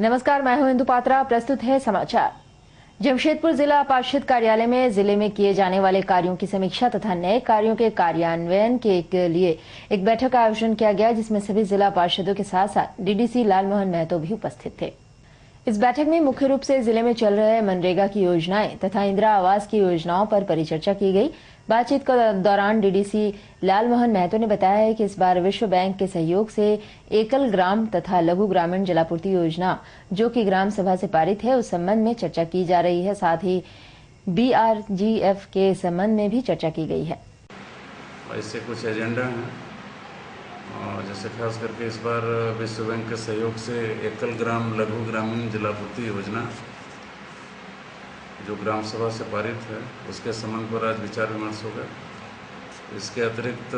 नमस्कार, मैं हूं इंदु पात्रा। प्रस्तुत है समाचार। जमशेदपुर जिला पार्षद कार्यालय में जिले में किए जाने वाले कार्यों की समीक्षा तथा नए कार्यों के कार्यान्वयन के लिए एक बैठक का आयोजन किया गया, जिसमें सभी जिला पार्षदों के साथ साथ डीडीसी लालमोहन महतो भी उपस्थित थे। इस बैठक में मुख्य रूप से जिले में चल रहे मनरेगा की योजनाएं तथा इंदिरा आवास की योजनाओं पर परिचर्चा की गई। बातचीत के दौरान डीडीसी लालमोहन महतो ने बताया है कि इस बार विश्व बैंक के सहयोग से एकल ग्राम तथा लघु ग्रामीण जलापूर्ति योजना, जो कि ग्राम सभा से पारित है, उस संबंध में चर्चा की जा रही है। साथ ही BRGF के संबंध में भी चर्चा की गई है। ऐसे कुछ एजेंडा हैं, जैसे खास करके इस बार विश्व बैंक के सहयोग से एकल ग्राम लघु ग्रामीण जलापूर्ति योजना, जो ग्राम सभा से पारित है, उसके संबंध पर आज विचार विमर्श होगा। इसके अतिरिक्त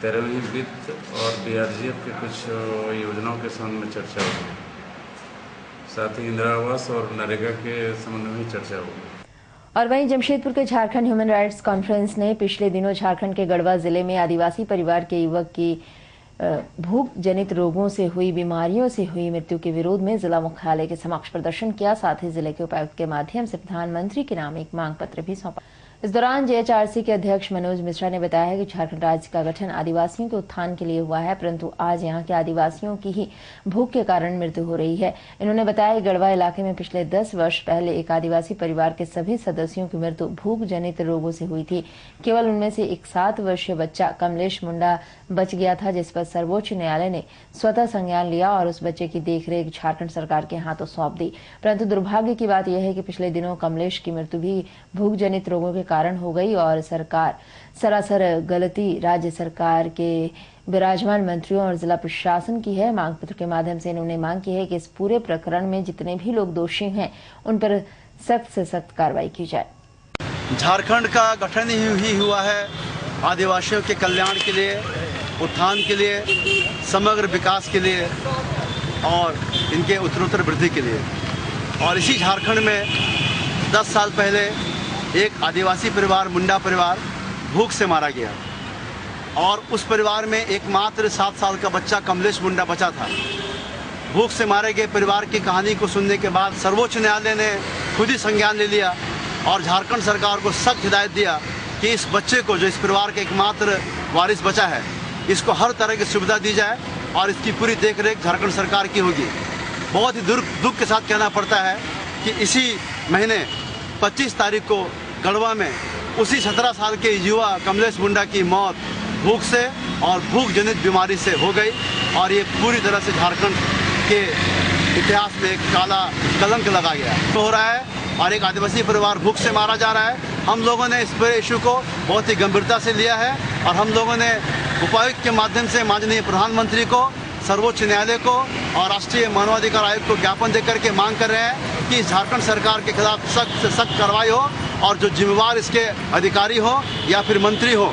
13वीं वित्त और BRGF के कुछ योजनाओं के संबंध में चर्चा होगी। साथ ही इंदिरा आवास और नरेगा के संबंध में भी चर्चा होगी। और वहीं जमशेदपुर के झारखंड ह्यूमन राइट्स कॉन्फ्रेंस ने पिछले दिनों झारखंड के गढ़वा जिले में आदिवासी परिवार के युवक की भूख जनित रोगों से हुई बीमारियों से हुई मृत्यु के विरोध में जिला मुख्यालय के समक्ष प्रदर्शन किया। साथ ही जिले के उपायुक्त के माध्यम से प्रधानमंत्री के नाम एक मांग पत्र भी सौंपा। इस दौरान JHRC के अध्यक्ष मनोज मिश्रा ने बताया है कि झारखंड राज्य का गठन आदिवासियों के उत्थान के लिए हुआ है, परंतु आज यहाँ के आदिवासियों की ही भूख के कारण मृत्यु हो रही है। इन्होंने बताया कि गढ़वा इलाके में पिछले 10 वर्ष पहले एक आदिवासी परिवार के सभी सदस्यों की मृत्यु भूख जनित रोगों से हुई थी। केवल उनमें से एक 7 वर्षीय बच्चा कमलेश मुंडा बच गया था, जिस पर सर्वोच्च न्यायालय ने स्वतः संज्ञान लिया और उस बच्चे की देखरेख झारखंड सरकार के हाथों सौंप दी। परंतु दुर्भाग्य की बात यह है कि पिछले दिनों कमलेश की मृत्यु भी भूख जनित रोगों के कारण हो गई और सरकार सरासर गलती राज्य सरकार के विराजमान मंत्रियों और जिला प्रशासन की है। मांग पत्र के माध्यम से इन्होंने मांग की है कि इस पूरे प्रकरण में जितने भी लोग दोषी हैं, उन पर सख्त से सख्त कार्रवाई की जाए। झारखंड का गठन ही हुआ है आदिवासियों के कल्याण के लिए, उत्थान के लिए, समग्र विकास के लिए और इनके उत्तरोत्तर वृद्धि के लिए। और इसी झारखंड में 10 साल पहले एक आदिवासी परिवार, मुंडा परिवार, भूख से मारा गया और उस परिवार में एकमात्र 7 साल का बच्चा कमलेश मुंडा बचा था। भूख से मारे गए परिवार की कहानी को सुनने के बाद सर्वोच्च न्यायालय ने खुद ही संज्ञान ले लिया और झारखंड सरकार को सख्त हिदायत दिया कि इस बच्चे को, जो इस परिवार के एकमात्र वारिस बचा है, इसको हर तरह की सुविधा दी जाए और इसकी पूरी देखरेख झारखंड सरकार की होगी। बहुत ही दुख के साथ कहना पड़ता है कि इसी महीने 25 तारीख को गढ़वा में उसी 17 साल के युवा कमलेश मुंडा की मौत भूख से और भूख जनित बीमारी से हो गई और ये पूरी तरह से झारखंड के इतिहास में एक काला कलंक लगा गया हो रहा है और एक आदिवासी परिवार भूख से मारा जा रहा है। हम लोगों ने इस पूरे इशू को बहुत ही गंभीरता से लिया है और हम लोगों ने उपायुक्त के माध्यम से माननीय प्रधानमंत्री को, सर्वोच्च न्यायालय को और राष्ट्रीय मानवाधिकार आयोग को ज्ञापन देकर के मांग कर रहे हैं कि झारखंड सरकार के खिलाफ सख्त से सख्त कार्रवाई हो और जो जिम्मेवार इसके अधिकारी हो या फिर मंत्री हो,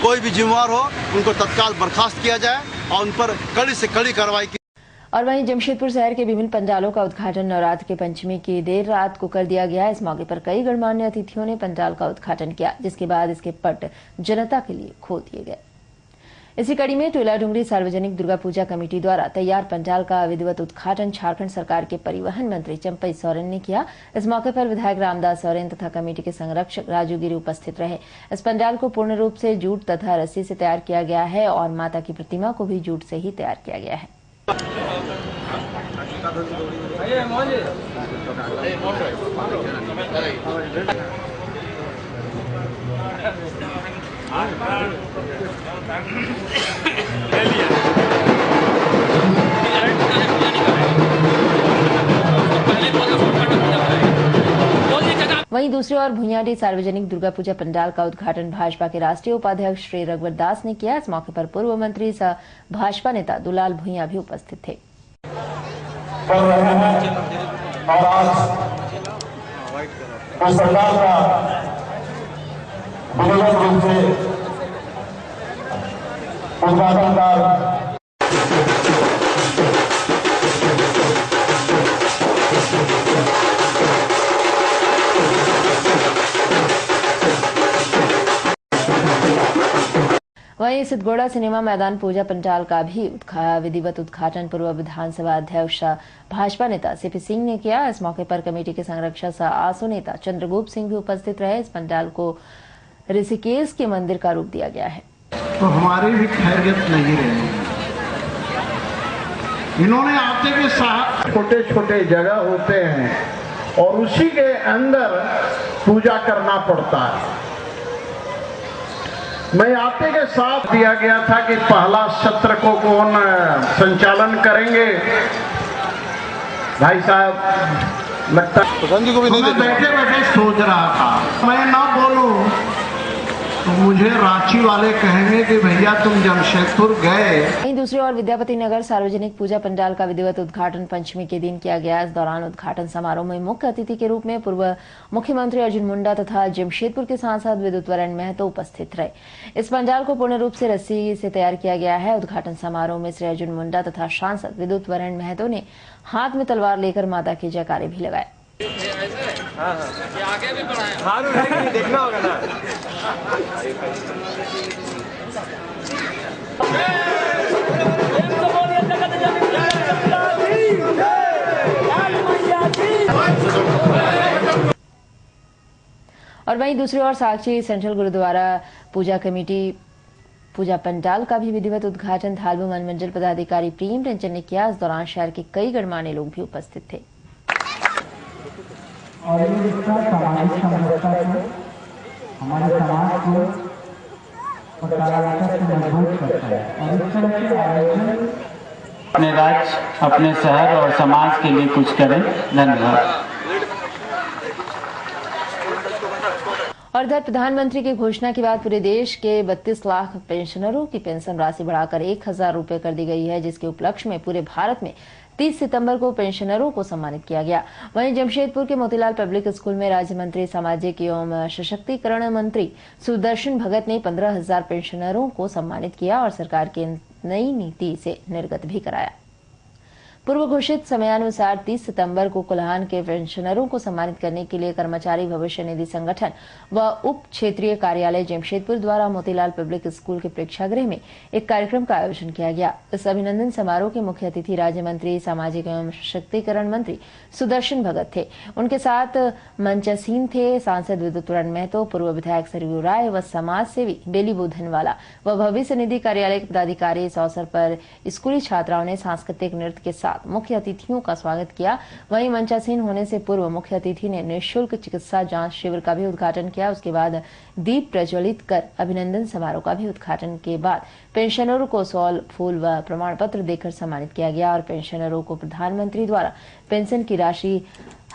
कोई भी जिम्मेवार हो, उनको तत्काल बर्खास्त किया जाए और उन पर कड़ी से कड़ी कार्रवाई की। और वहीं जमशेदपुर शहर के विभिन्न पंडालों का उद्घाटन नवरात्र के पंचमी की देर रात को कर दिया गया। इस मौके पर कई गणमान्य अतिथियों ने पंडाल का उद्घाटन किया, जिसके बाद इसके पट जनता के लिए खोल दिए गए। इसी कड़ी में टोला डुंगरी सार्वजनिक दुर्गा पूजा कमेटी द्वारा तैयार पंडाल का विधिवत उद्घाटन झारखंड सरकार के परिवहन मंत्री चंपई सोरेन ने किया। इस मौके पर विधायक रामदास सोरेन तथा कमेटी के संरक्षक राजू गिरी उपस्थित रहे। इस पंडाल को पूर्ण रूप से जूट तथा रस्सी से तैयार किया गया है और माता की प्रतिमा को भी जूट से ही तैयार किया गया है। वहीं दूसरी ओर भुइयाडी सार्वजनिक दुर्गा पूजा पंडाल का उद्घाटन भाजपा के राष्ट्रीय उपाध्यक्ष श्री रघुवर दास ने किया। इस मौके पर पूर्व मंत्री सह भाजपा नेता दुलाल भुइया भी उपस्थित थे। कर रहे हैं और आज इस पंडाल का विधिवत रूप से उद्घाटन का वहीं सिद्धगोड़ा सिनेमा मैदान पूजा पंडाल का भी विधिवत उद्घाटन पूर्व विधानसभा अध्यक्ष भाजपा नेता सीपी सिंह ने किया। इस मौके पर कमेटी के संरक्षक सह आसू नेता चंद्रगुप्त सिंह भी उपस्थित रहे। इस पंडाल को ऋषिकेश के मंदिर का रूप दिया गया है। तो हमारी भी खैरियत नहीं रही। इन्होंने आते के साथ छोटे छोटे जगह होते हैं और उसी के अंदर पूजा करना पड़ता है। मैं आते के साथ दिया गया था कि पहला सत्र को कौन संचालन करेंगे। भाई साहब लगता है मैं बैठे बैठे सोच रहा था मैं ना बोलूं तो मुझे रांची वाले कहेंगे कि भैया तुम जमशेदपुर गए। वहीं दूसरी ओर विद्यापति नगर सार्वजनिक पूजा पंडाल का विधिवत उद्घाटन पंचमी के दिन किया गया। इस दौरान उद्घाटन समारोह में मुख्य अतिथि के रूप में पूर्व मुख्यमंत्री अर्जुन मुंडा तथा जमशेदपुर के सांसद विद्युत वरण महतो उपस्थित रहे। इस पंडाल को पूर्ण रूप से रस्सी से तैयार किया गया है। उद्घाटन समारोह में श्री अर्जुन मुंडा तथा सांसद विद्युत वरण महतो ने हाथ में तलवार लेकर माता के जयकारे भी लगाए। आगे भी बढ़ाएं। देखना होगा ना। और वहीं दूसरी ओर साक्षी सेंट्रल गुरुद्वारा पूजा कमेटी पूजा पंडाल का भी विधिवत उद्घाटन थालबू वन मंडल पदाधिकारी प्रेम रंजन ने किया। इस दौरान शहर के कई गणमान्य लोग भी उपस्थित थे। और ये रिश्ता सामाजिक समरसता को हमारे समाज को सकारात्मक से मजबूत करता है और इस तरह के आयोजन अपने राज्य, अपने शहर और समाज के लिए कुछ करें। धन्यवाद। और इधर प्रधानमंत्री की घोषणा के बाद पूरे देश के 32 लाख पेंशनरों की पेंशन राशि बढ़ाकर 1000 रुपए कर दी गई है, जिसके उपलक्ष्य में पूरे भारत में 30 सितंबर को पेंशनरों को सम्मानित किया गया। वहीं जमशेदपुर के मोतीलाल पब्लिक स्कूल में राज्य मंत्री सामाजिक एवं सशक्तिकरण मंत्री सुदर्शन भगत ने 15,000 पेंशनरों को सम्मानित किया और सरकार की नई नीति से निर्गत भी कराया। पूर्व घोषित समयानुसार 30 सितंबर को कोल्हान के पेंशनरों को सम्मानित करने के लिए कर्मचारी भविष्य निधि संगठन व उप क्षेत्रीय कार्यालय जमशेदपुर द्वारा मोतीलाल पब्लिक स्कूल के प्रेक्षागृह में एक कार्यक्रम का आयोजन किया गया। इस अभिनंदन समारोह के मुख्य अतिथि राज्य मंत्री सामाजिक एवं सशक्तिकरण मंत्री सुदर्शन भगत थे। उनके साथ मंचासीन थे सांसद विद्युत वरण महतो, पूर्व विधायक सरयू राय व समाज सेवी बेली बुधनवाला व भविष्य निधि कार्यालय के पदाधिकारी। इस अवसर पर स्कूली छात्राओं ने सांस्कृतिक नृत्य के साथ मुख्य अतिथियों का स्वागत किया। वहीं मंचासीन होने से पूर्व मुख्य अतिथि ने निःशुल्क चिकित्सा जांच शिविर का भी उद्घाटन किया। उसके बाद दीप प्रज्वलित कर अभिनंदन समारोह का भी उद्घाटन के बाद पेंशनरों को शॉल, फूल व प्रमाण पत्र देकर सम्मानित किया गया और पेंशनरों को प्रधानमंत्री द्वारा पेंशन की राशि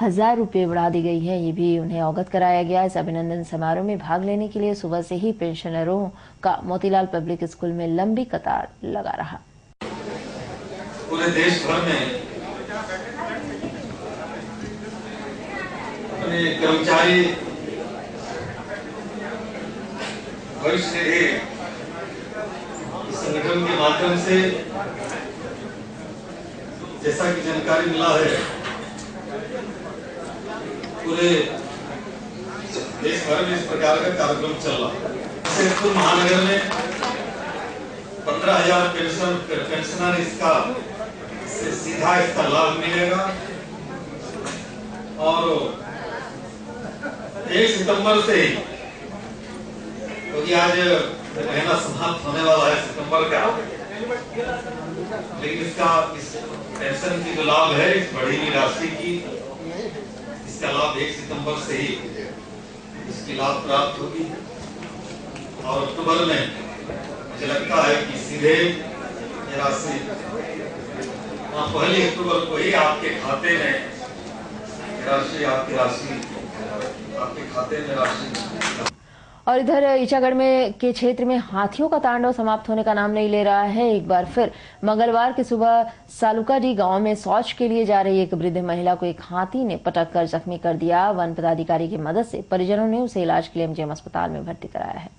1000 रुपए बढ़ा दी गई है, ये भी उन्हें अवगत कराया गया। इस अभिनंदन समारोह में भाग लेने के लिए सुबह से ही पेंशनरों का मोतीलाल पब्लिक स्कूल में लंबी कतार लगा रहा। पूरे देश भर में अपने कर्मचारी भविष्य निधि संगठन के माध्यम से जैसा कि जानकारी मिला है पूरे देश भर में इस प्रकार का कार्यक्रम चल रहा है। जमशेदपुर महानगर में 15,000 पेंशनर इसका सीधा इसका लाभ मिलेगा और 1 सितंबर से ही, क्योंकि आज महीना समाप्त होने वाला है सितंबर का, लेकिन इस पेंशन की जो लाभ है इस बढ़ी हुई राशि की, इसका लाभ 1 सितंबर से ही इसकी लाभ प्राप्त होगी और अक्टूबर में मुझे लगता है कि सीधे ये राशि 1 अक्टूबर को ही आपके खाते में आपके खाते में राशि। और इधर ईचागढ़ में के क्षेत्र में हाथियों का तांडव समाप्त होने का नाम नहीं ले रहा है। एक बार फिर मंगलवार की सुबह सालुकाडी गांव में शौच के लिए जा रही एक वृद्ध महिला को एक हाथी ने पटक कर जख्मी कर दिया। वन पदाधिकारी की मदद से परिजनों ने उसे इलाज के लिए एमजीएम अस्पताल में भर्ती कराया है।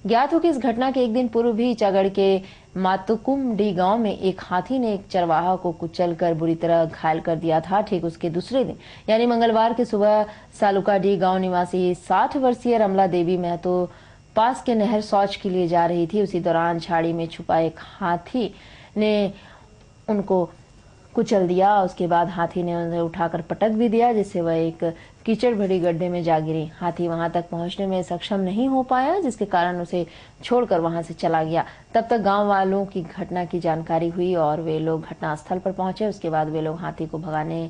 ज्ञात हो कि इस घटना के एक दिन पूर्व भी ईचागढ़ के मातुकुमडी गांव में एक हाथी ने एक चरवाहा को कुचलकर बुरी तरह घायल कर दिया था। ठीक उसके दूसरे दिन यानी मंगलवार की सुबह सालुकाडी गांव निवासी 60 वर्षीय रमला देवी महतो पास के नहर शौच के लिए जा रही थी। उसी दौरान झाड़ी में छुपा एक हाथी ने उनको कुचल दिया। उसके बाद हाथी ने उन्हें उठाकर पटक भी दिया, जिससे वह एक कीचड़ भरी गड्ढे में जा गिरी। हाथी वहां तक पहुंचने में सक्षम नहीं हो पाया, जिसके कारण उसे छोड़कर वहां से चला गया। तब तक गांव वालों की घटना की जानकारी हुई और वे लोग घटनास्थल पर पहुंचे। उसके बाद वे लोग हाथी को भगाने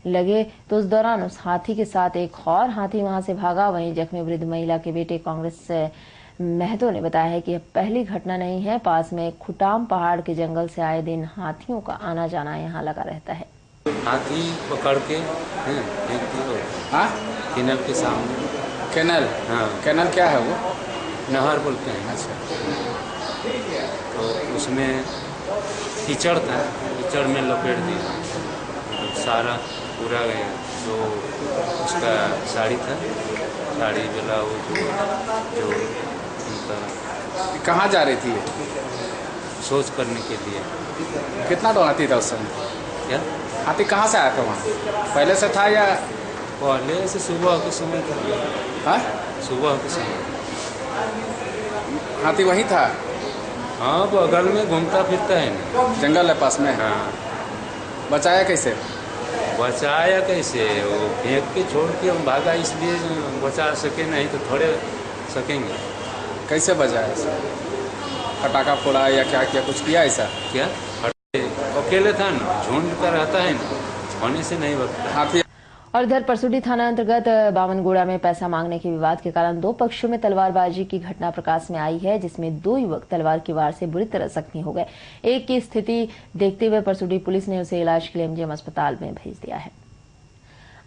लगे तो उस दौरान उस हाथी के साथ एक और हाथी वहां से भागा। वहीं जख्मी वृद्ध महिला के बेटे कांग्रेस महतो ने बताया है कि यह पहली घटना नहीं है। पास में खुटाम पहाड़ के जंगल से आए दिन हाथियों का आना जाना यहाँ लगा रहता है। हाथी पकड़ के कैनल के सामने। कैनल? हाँ। कैनल क्या है वो? नहर बोलते हैं। अच्छा। तो उसमें कीचड़ था, कीचड़ में लपेट दिया सारा पूरा गया। जो उसका साड़ी था, साड़ी ब्लाउज जो उनका। कहाँ जा रही थी? सोच करने के लिए। कितना तो हाथी था उस समय? क्या हाथी कहाँ से आया था वहाँ? पहले से था या पहले से? सुबह के समय था। हाँ, सुबह के समय हाथी वहीं था? हाँ, बगल में घूमता फिरता है ना। जंगल है पास में? हाँ। बचाया कैसे? बचाया कैसे? वो फेंक के छोड़ के हम भागा, इसलिए बचा सके, नहीं तो थोड़े सकेंगे। कैसे बचाया? पटाखा फोड़ा या क्या किया? कुछ किया ऐसा? क्या? अकेले था ना, झुंड का रहता है ना, होने से नहीं बचता हाथी। और इधर परसुडी थाना अंतर्गत बावनगुड़ा में पैसा मांगने के विवाद के कारण दो पक्षों में तलवारबाजी की घटना प्रकाश में आई है, जिसमें दो युवक तलवार की वार से बुरी तरह जख्मी हो गए। एक की स्थिति देखते हुए परसुडी पुलिस ने उसे इलाज के लिए एमजीएम अस्पताल में भेज दिया है।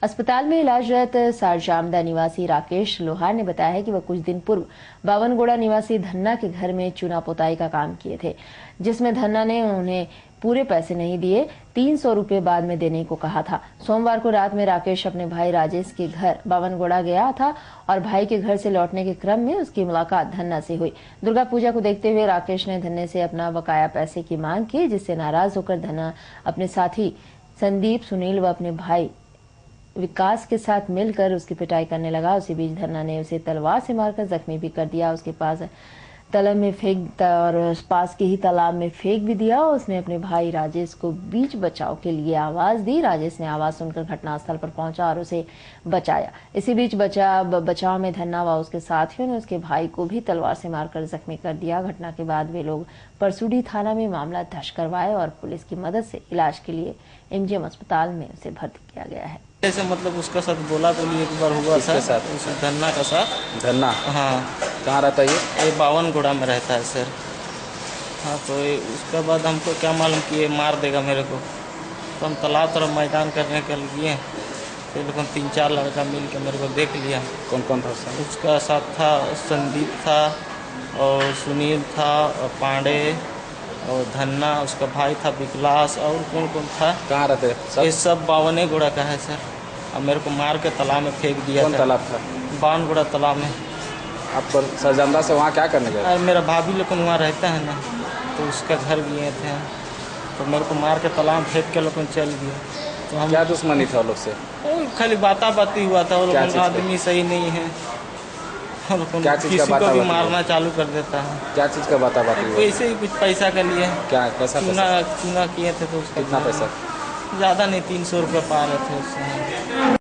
अस्पताल में इलाजरत सारजामदा निवासी राकेश लोहार ने बताया है कि वह कुछ दिन पूर्व बावनगुड़ा निवासी धन्ना के घर में चूना पोताई का काम किए थे, जिसमें धन्ना ने उन्हें पूरे पैसे नहीं दिए, 300 रुपए बाद में देने को कहा था। सोमवार को रात में राकेश अपने भाई राजेश के घर बावनगुड़ा गया था और भाई के घर से लौटने के क्रम में उसकी मुलाकात धन्ना से हुई। दुर्गा पूजा को देखते हुए राकेश ने धन्ने से अपना बकाया पैसे की मांग की, जिससे नाराज होकर धन्ना अपने साथी संदीप, सुनील व अपने भाई विकास के साथ मिलकर उसकी पिटाई करने लगा। उसी बीच धन्ना ने उसे तलवार से मारकर जख्मी भी कर दिया। उसके पास तालाब में फेंक और पास के ही तालाब में फेंक भी दिया। उसने अपने भाई राजेश को बीच बचाव के लिए आवाज दी। राजेश ने आवाज सुनकर घटनास्थल पर पहुंचा और उसे बचाया। इसी बीच बचाव में धन्ना व उसके साथियों ने उसके भाई को भी तलवार से मारकर जख्मी कर दिया। घटना के बाद वे लोग परसुडी थाना में मामला दर्ज करवाए और पुलिस की मदद से इलाज के लिए एमजीएम अस्पताल में उसे भर्ती किया गया है। ऐसे मतलब उसका साथ बोला बोली एक बार हुआ था। उस धन्ना का साथ। धन्ना? हाँ। कहाँ रहता है ये? बावनगुड़ा में रहता है सर। हाँ, तो उसके बाद हमको क्या मालूम कि ये मार देगा मेरे को, तो हम तालाब तरफ मैदान करने के लिए फिर लोग 3-4 लड़का मिल के मेरे को देख लिया। कौन कौन था? उसका साथ था संदीप था और सुनील था और पांडे और धन्ना, उसका भाई था विकलास और कौन कौन था। कहाँ रहते? ये सब बावनगुड़ा का है सर। अब मेरे को मार के तालाब में फेंक दिया। कौन तालाब था? बावनगुड़ा तालाब में। आप सरजमदा से वहाँ क्या करने गए? मेरा भाभी लोग वहाँ रहता है ना, तो उसका घर गए थे, तो मेरे को मार के तालाब में फेंक के लोग चल गया। तो हम क्या दुश्मनी था लोग से? खाली बाती हुआ था। वो आदमी सही नहीं है, क्या चीज़ का किसी को भी मारना चालू कर देता है। क्या चीज़ का बाती? वैसे ही कुछ पैसा के लिए। क्या पैसा? चूना किए थे तो उसका कितना पैसा? ज़्यादा नहीं, 300 रुपये पा रहे थे उससे।